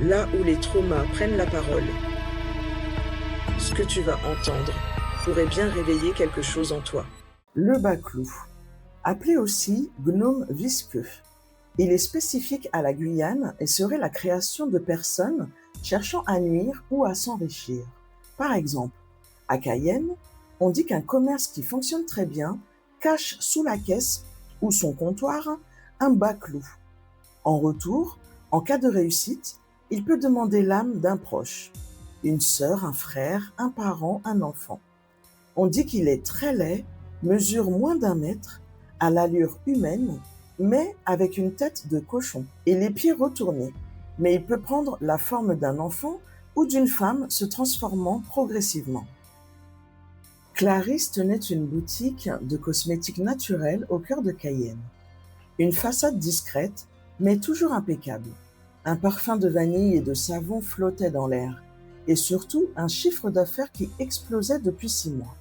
là où les traumas prennent la parole. Ce que tu vas entendre pourrait bien réveiller quelque chose en toi. Le baclou, appelé aussi gnome visqueux. Il est spécifique à la Guyane et serait la création de personnes cherchant à nuire ou à s'enrichir. Par exemple, à Cayenne, on dit qu'un commerce qui fonctionne très bien cache sous la caisse ou son comptoir un baclou. En retour, en cas de réussite, il peut demander l'âme d'un proche, une sœur, un frère, un parent, un enfant. On dit qu'il est très laid, mesure moins d'1 mètre, à l'allure humaine, mais avec une tête de cochon et les pieds retournés. Mais il peut prendre la forme d'un enfant ou d'une femme se transformant progressivement. Clarisse tenait une boutique de cosmétiques naturels au cœur de Cayenne. Une façade discrète, mais toujours impeccable. Un parfum de vanille et de savon flottait dans l'air, et surtout un chiffre d'affaires qui explosait depuis 6 mois.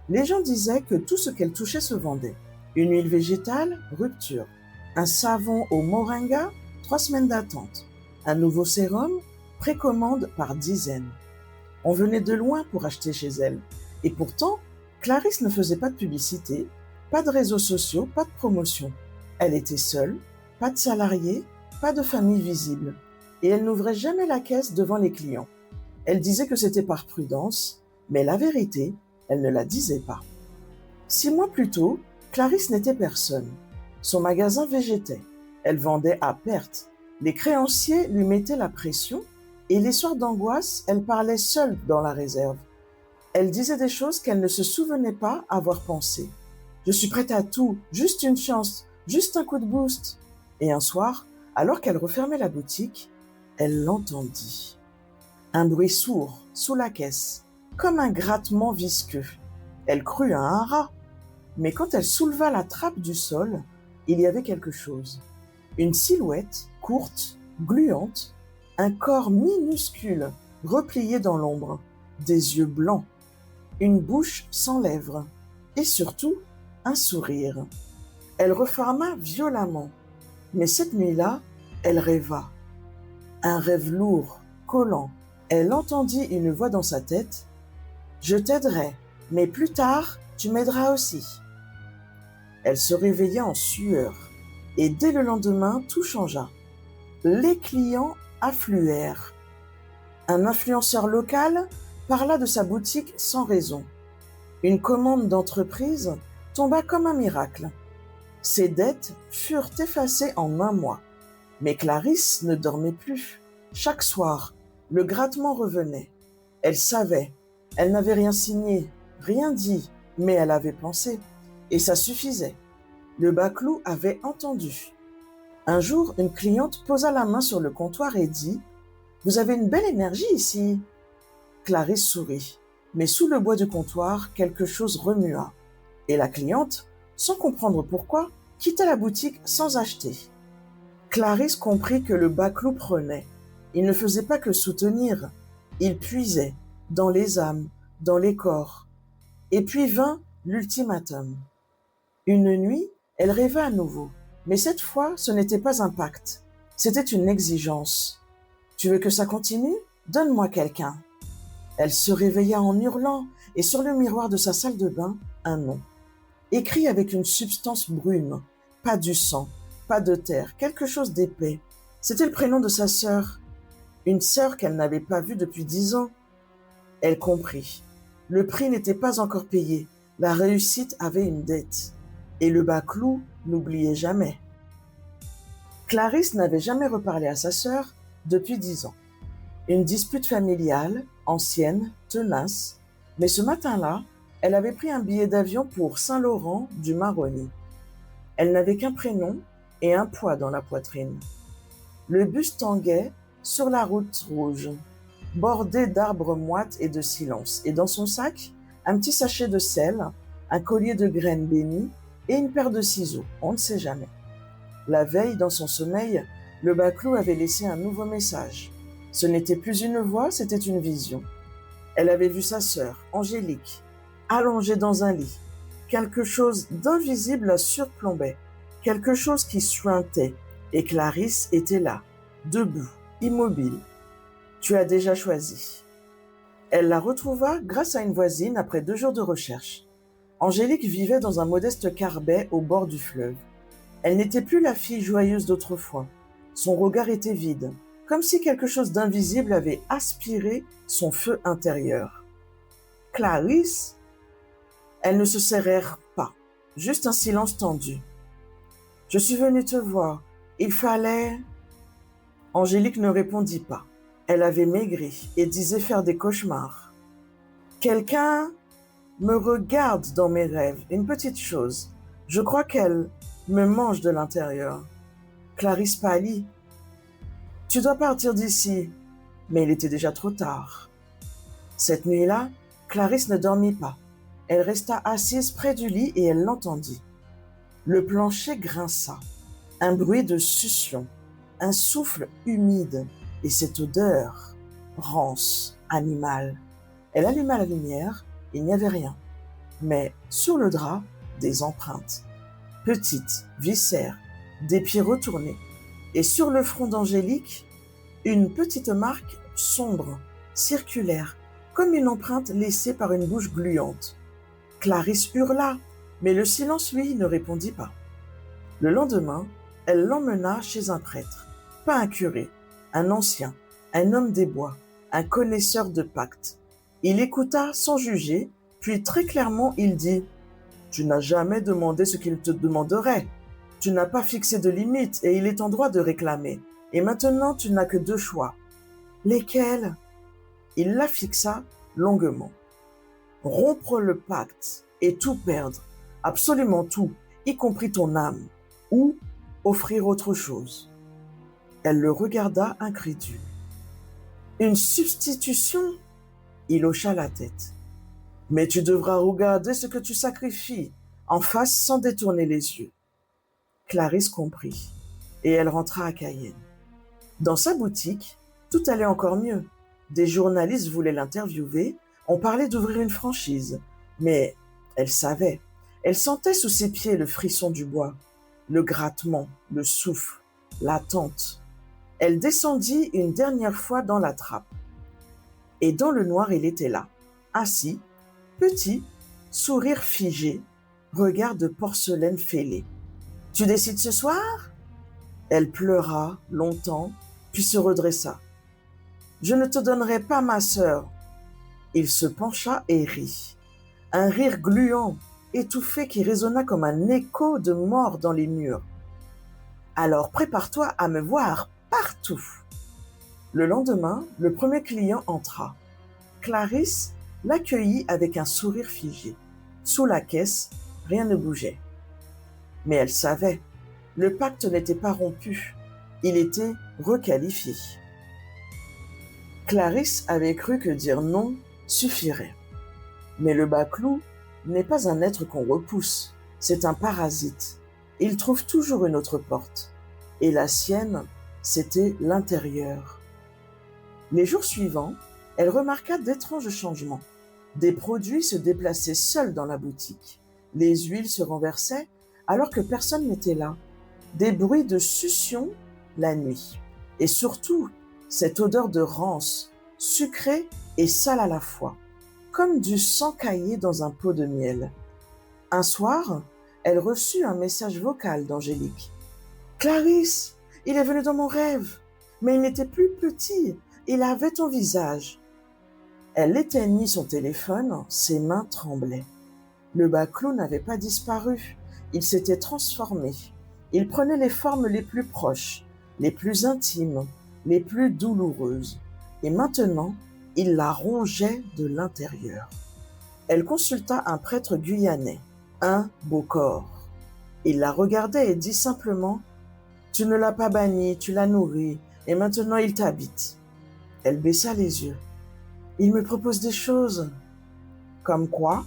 Les gens disaient que tout ce qu'elle touchait se vendait. Une huile végétale, rupture. Un savon au moringa, 3 semaines d'attente. Un nouveau sérum, précommande par dizaines. On venait de loin pour acheter chez elle. Et pourtant, Clarisse ne faisait pas de publicité, pas de réseaux sociaux, pas de promotion. Elle était seule, pas de salariés, pas de famille visible. Et elle n'ouvrait jamais la caisse devant les clients. Elle disait que c'était par prudence, mais la vérité, elle ne la disait pas. 6 mois plus tôt, Clarisse n'était personne. Son magasin végétait. Elle vendait à perte. Les créanciers lui mettaient la pression et les soirs d'angoisse, elle parlait seule dans la réserve. Elle disait des choses qu'elle ne se souvenait pas avoir pensées. « Je suis prête à tout, juste une chance, juste un coup de boost. » Et un soir, alors qu'elle refermait la boutique, elle l'entendit. Un bruit sourd, sous la caisse, comme un grattement visqueux. Elle crut à un rat. Mais quand elle souleva la trappe du sol, il y avait quelque chose. Une silhouette, courte, gluante, un corps minuscule, replié dans l'ombre, des yeux blancs, une bouche sans lèvres, et surtout, un sourire. Elle referma violemment, mais cette nuit-là, elle rêva. Un rêve lourd, collant. Elle entendit une voix dans sa tête. « Je t'aiderai, mais plus tard, tu m'aideras aussi. » Elle se réveilla en sueur, et dès le lendemain, tout changea. Les clients affluèrent. Un influenceur local parla de sa boutique sans raison. Une commande d'entreprise tomba comme un miracle. Ses dettes furent effacées en 1 mois. Mais Clarisse ne dormait plus. Chaque soir, le grattement revenait. Elle savait, elle n'avait rien signé, rien dit, mais elle avait pensé. Et ça suffisait. Le baclou avait entendu. Un jour, une cliente posa la main sur le comptoir et dit « Vous avez une belle énergie ici. » Clarisse sourit, mais sous le bois du comptoir, quelque chose remua. Et la cliente, sans comprendre pourquoi, quitta la boutique sans acheter. Clarisse comprit que le baclou prenait. Il ne faisait pas que soutenir, il puisait dans les âmes, dans les corps. Et puis vint l'ultimatum. Une nuit, elle rêva à nouveau, mais cette fois, ce n'était pas un pacte, c'était une exigence. « Tu veux que ça continue? Donne-moi quelqu'un. » Elle se réveilla en hurlant, et sur le miroir de sa salle de bain, un nom. Écrit avec une substance brune, pas du sang, pas de terre, quelque chose d'épais. C'était le prénom de sa sœur, une sœur qu'elle n'avait pas vue depuis 10 ans. Elle comprit. Le prix n'était pas encore payé, la réussite avait une dette. Et le baclou n'oubliait jamais. Clarisse n'avait jamais reparlé à sa sœur depuis 10 ans. Une dispute familiale, ancienne, tenace, mais ce matin-là, elle avait pris un billet d'avion pour Saint-Laurent du Maroni. Elle n'avait qu'un prénom et un poids dans la poitrine. Le bus tanguait sur la route rouge, bordée d'arbres moites et de silence, et dans son sac, un petit sachet de sel, un collier de graines bénies et une paire de ciseaux, on ne sait jamais. La veille, dans son sommeil, le baclou avait laissé un nouveau message. Ce n'était plus une voix, c'était une vision. Elle avait vu sa sœur, Angélique, allongée dans un lit. Quelque chose d'invisible la surplombait, quelque chose qui suintait, et Clarisse était là, debout, immobile, Tu as déjà choisi. Elle la retrouva grâce à une voisine après 2 jours de recherche. Angélique vivait dans un modeste carbet au bord du fleuve. Elle n'était plus la fille joyeuse d'autrefois. Son regard était vide, comme si quelque chose d'invisible avait aspiré son feu intérieur. Clarisse? Elles ne se serrèrent pas, juste un silence tendu. Je suis venue te voir. Il fallait... Angélique ne répondit pas. Elle avait maigri et disait faire des cauchemars. Quelqu'un me regarde dans mes rêves, une petite chose. Je crois qu'elle me mange de l'intérieur. Clarisse pâlit. Tu dois partir d'ici. Mais il était déjà trop tard. Cette nuit-là, Clarisse ne dormit pas. Elle resta assise près du lit et elle l'entendit. Le plancher grinça, un bruit de succion, un souffle humide et cette odeur rance, animale. Elle alluma la lumière, il n'y avait rien. Mais sur le drap, des empreintes. Petites, viscères, des pieds retournés. Et sur le front d'Angélique, une petite marque sombre, circulaire, comme une empreinte laissée par une bouche gluante. Clarisse hurla, mais le silence, lui, ne répondit pas. Le lendemain, elle l'emmena chez un prêtre, pas un curé, un ancien, un homme des bois, un connaisseur de pactes. Il écouta sans juger, puis très clairement il dit « Tu n'as jamais demandé ce qu'il te demanderait. Tu n'as pas fixé de limite et il est en droit de réclamer. Et maintenant tu n'as que 2 choix. Lesquels ?» Il la fixa longuement. Rompre le pacte et tout perdre, absolument tout, y compris ton âme, ou offrir autre chose. Elle le regarda incrédule. Une substitution? Il hocha la tête. Mais tu devras regarder ce que tu sacrifies, en face sans détourner les yeux. Clarisse comprit, et elle rentra à Cayenne. Dans sa boutique, tout allait encore mieux. Des journalistes voulaient l'interviewer, on parlait d'ouvrir une franchise, mais elle savait, elle sentait sous ses pieds le frisson du bois, le grattement, le souffle, l'attente. Elle descendit une dernière fois dans la trappe. Et dans le noir, il était là, assis, petit, sourire figé, regard de porcelaine fêlée. « Tu décides ce soir ?» Elle pleura longtemps, puis se redressa. « Je ne te donnerai pas ma sœur. » Il se pencha et rit. Un rire gluant, étouffé qui résonna comme un écho de mort dans les murs. « Alors prépare-toi à me voir partout. » Le lendemain, le premier client entra. Clarisse l'accueillit avec un sourire figé. Sous la caisse, rien ne bougeait. Mais elle savait, le pacte n'était pas rompu, il était requalifié. Clarisse avait cru que dire non suffirait. Mais le bas-clou n'est pas un être qu'on repousse, c'est un parasite. Il trouve toujours une autre porte. Et la sienne, c'était l'intérieur. Les jours suivants, elle remarqua d'étranges changements. Des produits se déplaçaient seuls dans la boutique. Les huiles se renversaient alors que personne n'était là. Des bruits de succion la nuit. Et surtout, cette odeur de rance, sucrée et sale à la fois, comme du sang caillé dans un pot de miel. Un soir, elle reçut un message vocal d'Angélique. « Clarisse, il est venu dans mon rêve, mais il n'était plus petit, il avait ton visage. » Elle éteignit son téléphone, ses mains tremblaient. Le bas-clou n'avait pas disparu, il s'était transformé. Il prenait les formes les plus proches, les plus intimes, les plus douloureuses. Et maintenant, il la rongeait de l'intérieur. Elle consulta un prêtre guyanais, un beau corps. Il la regardait et dit simplement « Tu ne l'as pas banni, tu l'as nourri, et maintenant il t'habite. » Elle baissa les yeux. « Il me propose des choses. » « Comme quoi ? » ?»«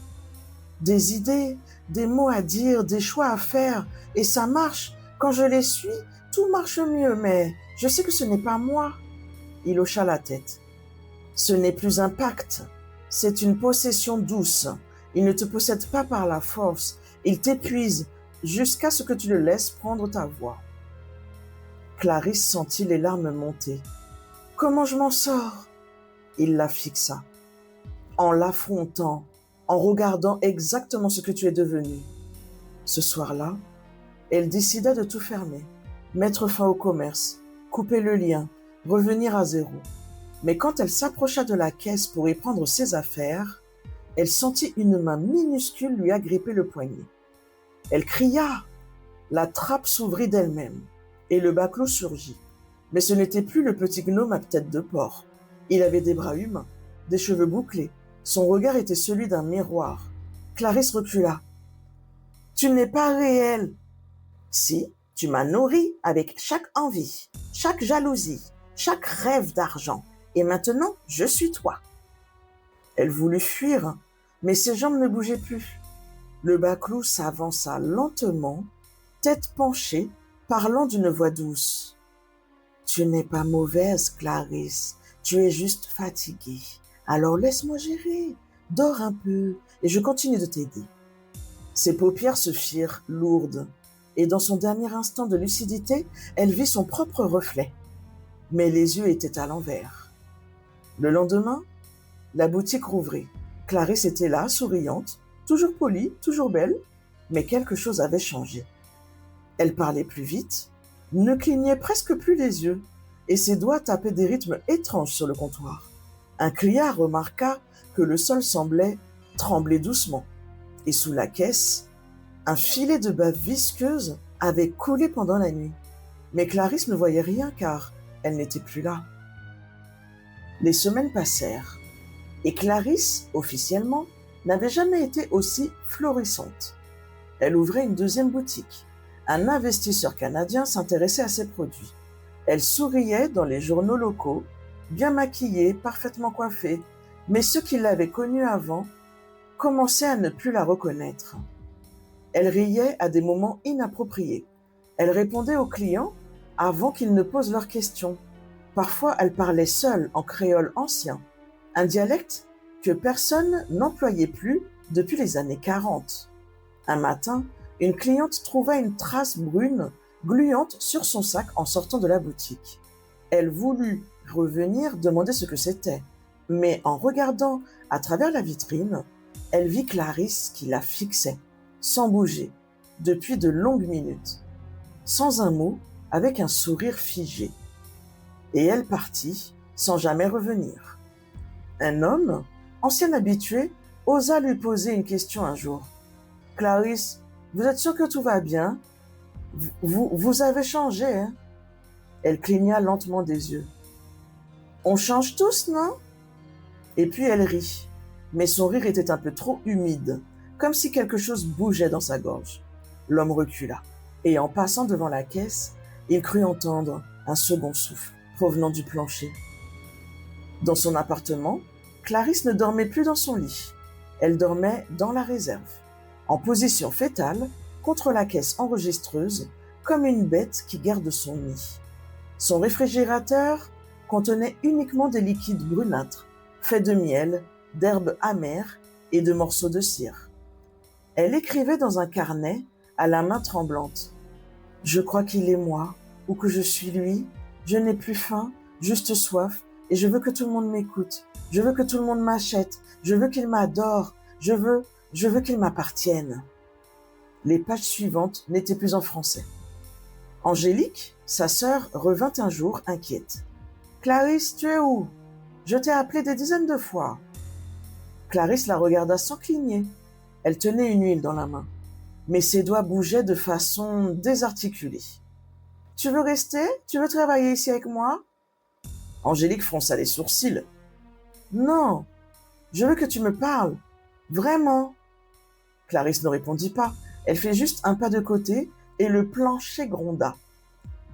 Des idées, des mots à dire, des choix à faire, et ça marche. Quand je les suis, tout marche mieux, mais je sais que ce n'est pas moi. » Il hocha la tête. « Ce n'est plus un pacte, c'est une possession douce. Il ne te possède pas par la force, il t'épuise jusqu'à ce que tu le laisses prendre ta voix. » Clarisse sentit les larmes monter. « Comment je m'en sors? Il la fixa, en l'affrontant, en regardant exactement ce que tu es devenu. Ce soir-là, elle décida de tout fermer, mettre fin au commerce, couper le lien, revenir à zéro. Mais quand elle s'approcha de la caisse pour y prendre ses affaires, elle sentit une main minuscule lui agripper le poignet. Elle cria. La trappe s'ouvrit d'elle-même et le baclos surgit. Mais ce n'était plus le petit gnome à tête de porc. Il avait des bras humains, des cheveux bouclés. Son regard était celui d'un miroir. Clarisse recula. « Tu n'es pas réel. »« Si, tu m'as nourri avec chaque envie, chaque jalousie, chaque rêve d'argent. Et maintenant, je suis toi. » Elle voulut fuir, mais ses jambes ne bougeaient plus. Le baclos s'avança lentement, tête penchée, parlant d'une voix douce. « Tu n'es pas mauvaise, Clarisse, tu es juste fatiguée. Alors laisse-moi gérer, dors un peu et je continue de t'aider. » Ses paupières se firent lourdes et dans son dernier instant de lucidité, elle vit son propre reflet. Mais les yeux étaient à l'envers. Le lendemain, la boutique rouvrit. Clarisse était là, souriante, toujours polie, toujours belle, mais quelque chose avait changé. Elle parlait plus vite, ne clignait presque plus les yeux, et ses doigts tapaient des rythmes étranges sur le comptoir. Un client remarqua que le sol semblait trembler doucement, et sous la caisse, un filet de bave visqueuse avait coulé pendant la nuit. Mais Clarisse ne voyait rien car elle n'était plus là. Les semaines passèrent, et Clarisse, officiellement, n'avait jamais été aussi florissante. Elle ouvrait une deuxième boutique. Un investisseur canadien s'intéressait à ses produits. Elle souriait dans les journaux locaux, bien maquillée, parfaitement coiffée, mais ceux qui l'avaient connue avant commençaient à ne plus la reconnaître. Elle riait à des moments inappropriés. Elle répondait aux clients avant qu'ils ne posent leurs questions. Parfois, elle parlait seule en créole ancien, un dialecte que personne n'employait plus depuis les années 40. Un matin, une cliente trouva une trace brune gluante sur son sac en sortant de la boutique. Elle voulut revenir demander ce que c'était, mais en regardant à travers la vitrine, elle vit Clarisse qui la fixait, sans bouger, depuis de longues minutes, sans un mot, avec un sourire figé. Et elle partit, sans jamais revenir. Un homme, ancien habitué, osa lui poser une question un jour. « Clarisse, vous êtes sûre que tout va bien? Vous avez changé, hein ?» Elle cligna lentement des yeux. « On change tous, non ?» Et puis elle rit, mais son rire était un peu trop humide, comme si quelque chose bougeait dans sa gorge. L'homme recula, et en passant devant la caisse, il crut entendre un second souffle provenant du plancher. Dans son appartement, Clarisse ne dormait plus dans son lit. Elle dormait dans la réserve, en position fétale, contre la caisse enregistreuse, comme une bête qui garde son nid. Son réfrigérateur contenait uniquement des liquides brunâtres, faits de miel, d'herbes amères et de morceaux de cire. Elle écrivait dans un carnet, à la main tremblante. « Je crois qu'il est moi, ou que je suis lui. Je n'ai plus faim, juste soif, et je veux que tout le monde m'écoute. Je veux que tout le monde m'achète. Je veux qu'il m'adore. Je veux qu'il m'appartienne. » Les pages suivantes n'étaient plus en français. Angélique, sa sœur, revint un jour inquiète. « Clarisse, tu es où? Je t'ai appelé des dizaines de fois. » Clarisse la regarda sans cligner. Elle tenait une huile dans la main, mais ses doigts bougeaient de façon désarticulée. « Tu veux rester? Tu veux travailler ici avec moi? » Angélique fronça les sourcils. « Non, je veux que tu me parles. Vraiment. » Clarisse ne répondit pas. Elle fit juste un pas de côté et le plancher gronda.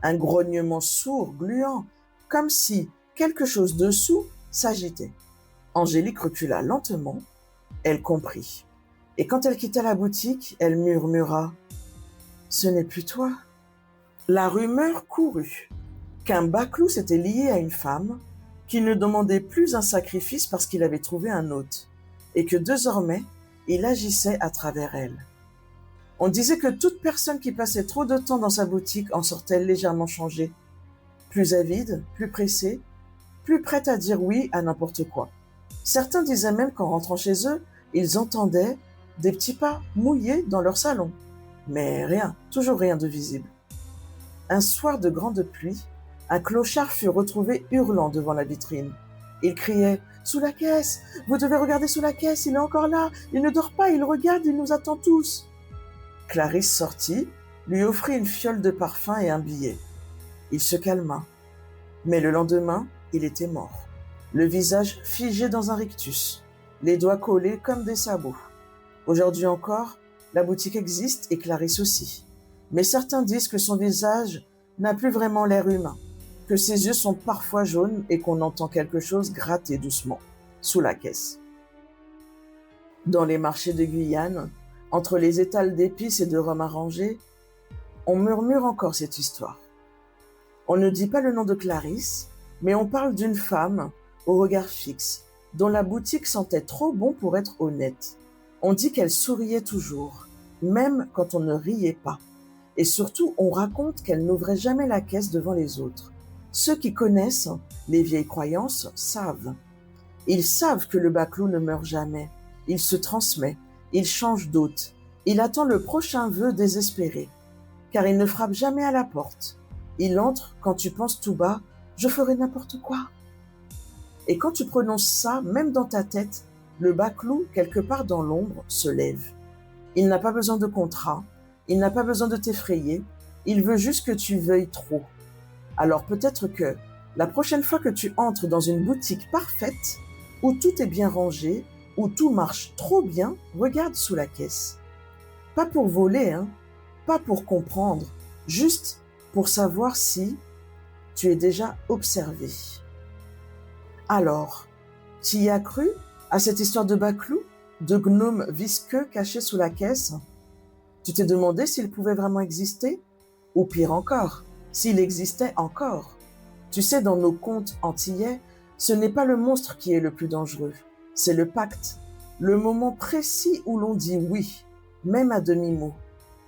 Un grognement sourd, gluant, comme si quelque chose dessous s'agitait. Angélique recula lentement. Elle comprit. Et quand elle quitta la boutique, elle murmura « Ce n'est plus toi ?» La rumeur courut qu'un baclos s'était lié à une femme, qu'il ne demandait plus un sacrifice parce qu'il avait trouvé un hôte, et que désormais, il agissait à travers elle. On disait que toute personne qui passait trop de temps dans sa boutique en sortait légèrement changée, plus avide, plus pressée, plus prêtes à dire oui à n'importe quoi. Certains disaient même qu'en rentrant chez eux, ils entendaient des petits pas mouillés dans leur salon. Mais rien, toujours rien de visible. Un soir de grande pluie, un clochard fut retrouvé hurlant devant la vitrine. Il criait « Sous la caisse! Vous devez regarder sous la caisse, il est encore là! Il ne dort pas, il regarde, il nous attend tous !» Clarisse sortit, lui offrit une fiole de parfum et un billet. Il se calma. Mais le lendemain, il était mort. Le visage figé dans un rictus, les doigts collés comme des sabots. Aujourd'hui encore, la boutique existe et Clarisse aussi. Mais certains disent que son visage n'a plus vraiment l'air humain, que ses yeux sont parfois jaunes et qu'on entend quelque chose gratter doucement, sous la caisse. Dans les marchés de Guyane, entre les étals d'épices et de rhum arrangé, on murmure encore cette histoire. On ne dit pas le nom de Clarisse, mais on parle d'une femme au regard fixe, dont la boutique sentait trop bon pour être honnête. On dit qu'elle souriait toujours, même quand on ne riait pas. Et surtout, on raconte qu'elle n'ouvrait jamais la caisse devant les autres. Ceux qui connaissent les vieilles croyances savent. Ils savent que le baclou ne meurt jamais. Il se transmet, il change d'hôte, il attend le prochain vœu désespéré. Car il ne frappe jamais à la porte. Il entre quand tu penses tout bas « je ferai n'importe quoi ». Et quand tu prononces ça, même dans ta tête, le baclou, quelque part dans l'ombre, se lève. Il n'a pas besoin de contrat, il n'a pas besoin de t'effrayer, il veut juste que tu veuilles trop. Alors peut-être que la prochaine fois que tu entres dans une boutique parfaite, où tout est bien rangé, où tout marche trop bien, regarde sous la caisse. Pas pour voler, pas pour comprendre, juste pour savoir si tu es déjà observé. Alors, tu y as cru à cette histoire de baclou, de gnome visqueux caché sous la caisse? Tu t'es demandé s'il pouvait vraiment exister? Ou pire encore, s'il existait encore? Tu sais, dans nos contes antillais, ce n'est pas le monstre qui est le plus dangereux, c'est le pacte, le moment précis où l'on dit oui, même à demi-mot,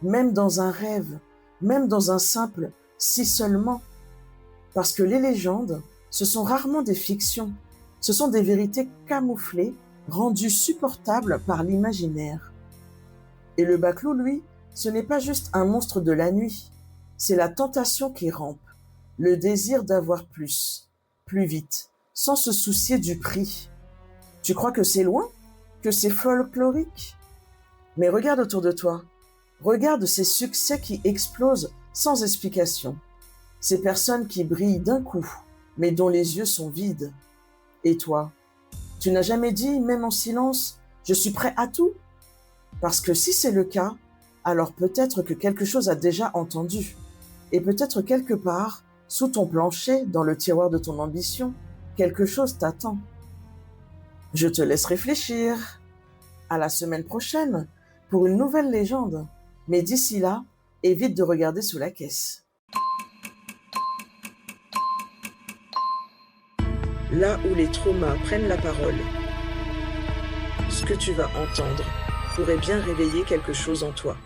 même dans un rêve, même dans un simple « si seulement ». Parce que les légendes, ce sont rarement des fictions, ce sont des vérités camouflées, rendues supportables par l'imaginaire. Et le baclou, lui, ce n'est pas juste un monstre de la nuit, c'est la tentation qui rampe, le désir d'avoir plus, plus vite, sans se soucier du prix. Tu crois que c'est loin? Que c'est folklorique? Mais regarde autour de toi, regarde ces succès qui explosent sans explication, ces personnes qui brillent d'un coup, mais dont les yeux sont vides. Et toi, tu n'as jamais dit, même en silence, « je suis prêt à tout » ? Parce que si c'est le cas, alors peut-être que quelque chose a déjà entendu. Et peut-être quelque part, sous ton plancher, dans le tiroir de ton ambition, quelque chose t'attend. Je te laisse réfléchir. À la semaine prochaine pour une nouvelle légende. Mais d'ici là, évite de regarder sous la caisse. Là où les traumas prennent la parole, ce que tu vas entendre pourrait bien réveiller quelque chose en toi.